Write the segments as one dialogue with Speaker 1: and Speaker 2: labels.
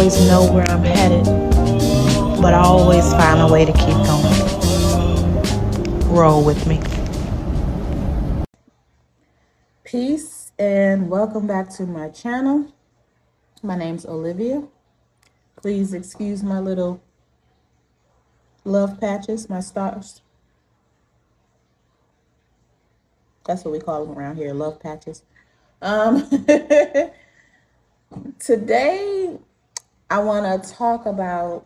Speaker 1: always know where I'm headed, but I always find a way to keep going. Roll with me.
Speaker 2: Peace and welcome back to my channel. My name's Olivia. Please excuse my little love patches, my stars. That's what we call them around here, love patches. Today, I want to talk about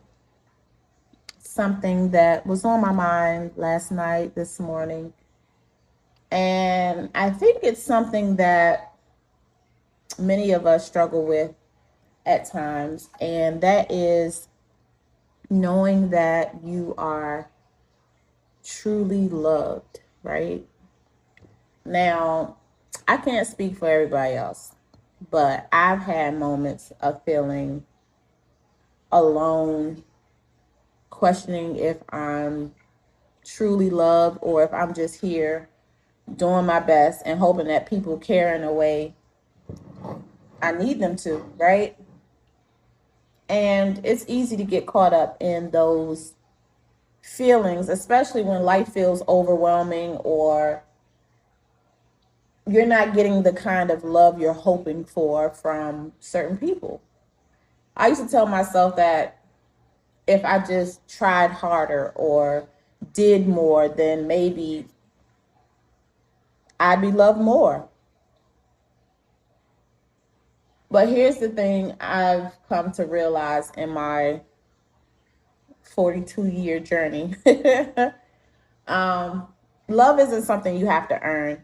Speaker 2: something that was on my mind last night, this morning. And I think it's something that many of us struggle with at times, and that is knowing that you are truly loved, right? Now, I can't speak for everybody else, but I've had moments of feeling alone, questioning if I'm truly loved or if I'm just here doing my best and hoping that people care in a way I need them to, right? And it's easy to get caught up in those feelings, especially when life feels overwhelming or you're not getting the kind of love you're hoping for from certain people. I used to tell myself that if I just tried harder or did more, then maybe I'd be loved more. But here's the thing I've come to realize in my 42-year journey. Love isn't something you have to earn.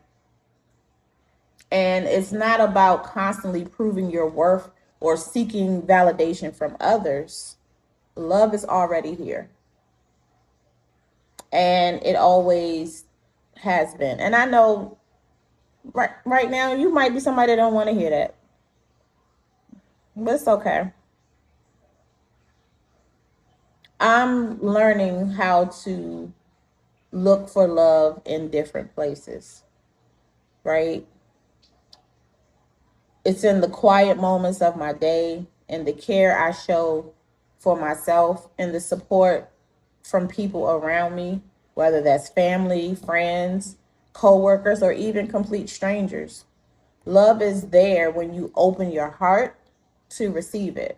Speaker 2: And it's not about constantly proving your worth or seeking validation from others. Love is already here. And it always has been. And I know right now you might be somebody that don't want to hear that. But it's okay. I'm learning how to look for love in different places, right? It's in the quiet moments of my day, in the care I show for myself, and the support from people around me, whether that's family, friends, coworkers, or even complete strangers. Love is there when you open your heart to receive it.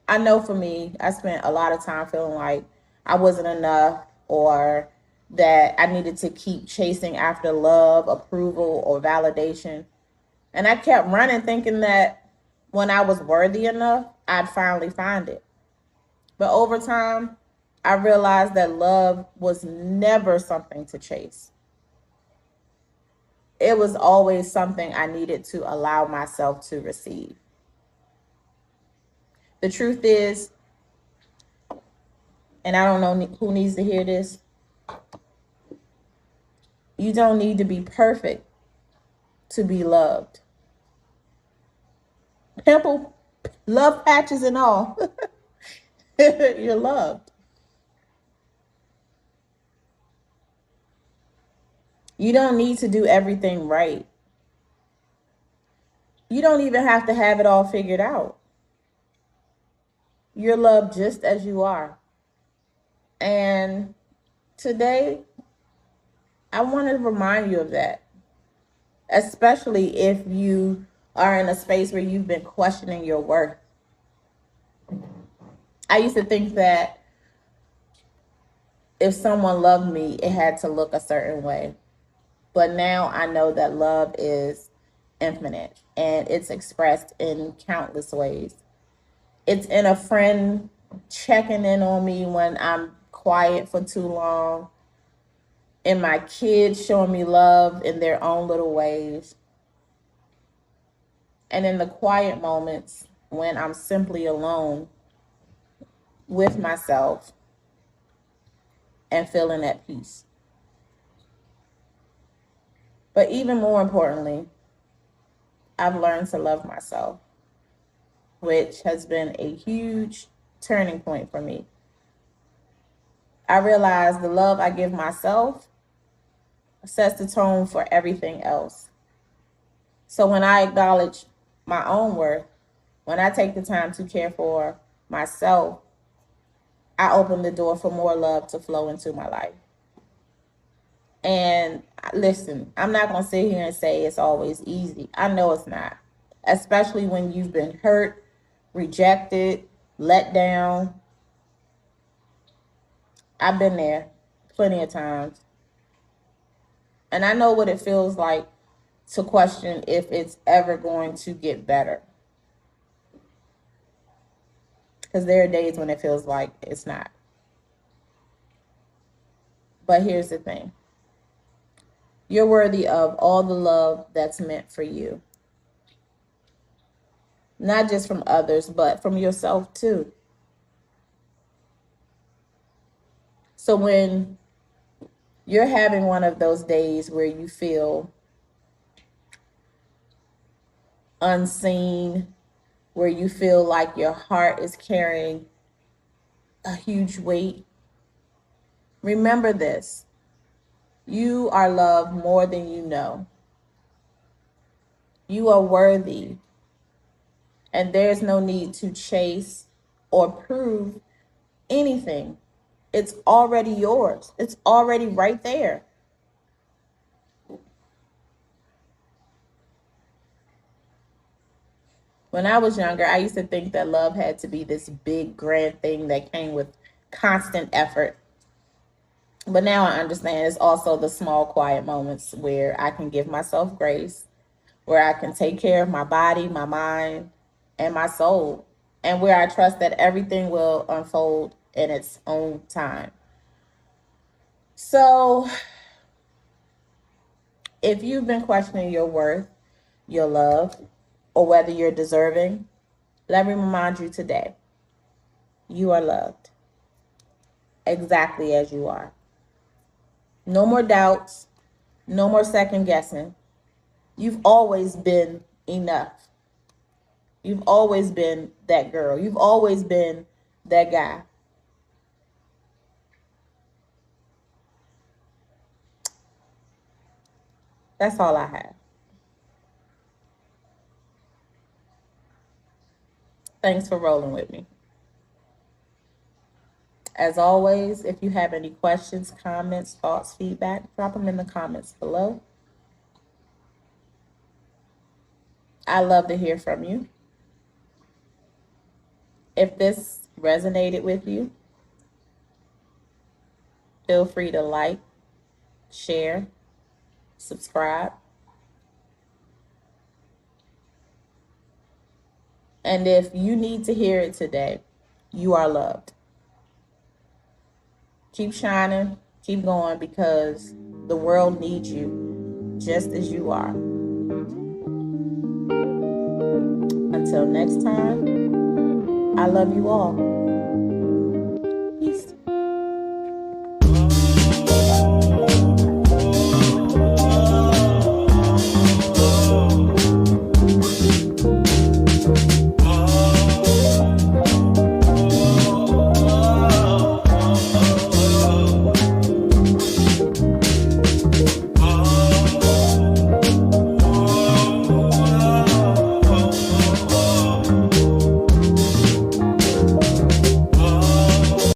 Speaker 2: I know for me, I spent a lot of time feeling like I wasn't enough or that I needed to keep chasing after love, approval, or validation. And I kept running thinking that when I was worthy enough, I'd finally find it. But over time, I realized that love was never something to chase. It was always something I needed to allow myself to receive. The truth is, and I don't know who needs to hear this, you don't need to be perfect to be loved. Pimple, love patches and all. You're loved. You don't need to do everything right. You don't even have to have it all figured out. You're loved just as you are. And today, I want to remind you of that, especially if you are in a space where you've been questioning your worth. I used to think that if someone loved me, it had to look a certain way. But now I know that love is infinite and it's expressed in countless ways. It's in a friend checking in on me when I'm quiet for too long, in my kids showing me love in their own little ways, and in the quiet moments when I'm simply alone with myself and feeling at peace. But even more importantly, I've learned to love myself, which has been a huge turning point for me. I realize the love I give myself sets the tone for everything else. So when I acknowledge my own worth, When I take the time to care for myself, I open the door for more love to flow into my life. And listen, I'm not going to sit here and say it's always easy. I know it's not, especially when you've been hurt, rejected, let down. I've been there plenty of times. And I know what it feels like to question if it's ever going to get better. Because there are days when it feels like it's not. But here's the thing. You're worthy of all the love that's meant for you. Not just from others, but from yourself too. So when you're having one of those days where you feel unseen, where you feel like your heart is carrying a huge weight, remember this. You are loved more than you know. You are worthy. And there's no need to chase or prove anything. It's already yours. It's already right there. When I was younger, I used to think that love had to be this big, grand thing that came with constant effort. But now I understand it's also the small, quiet moments where I can give myself grace, where I can take care of my body, my mind, and my soul, and where I trust that everything will unfold in its own time. So if you've been questioning your worth, your love, or whether you're deserving, let me remind you today, you are loved exactly as you are. No more doubts, no more second guessing. You've always been enough. You've always been that girl. You've always been that guy. That's all I have. Thanks for rolling with me. As always, if you have any questions, comments, thoughts, feedback, drop them in the comments below. I love to hear from you. If this resonated with you, feel free to like, share, subscribe. And if you need to hear it today, you are loved. Keep shining, keep going, because the world needs you just as you are. Until next time, I love you all.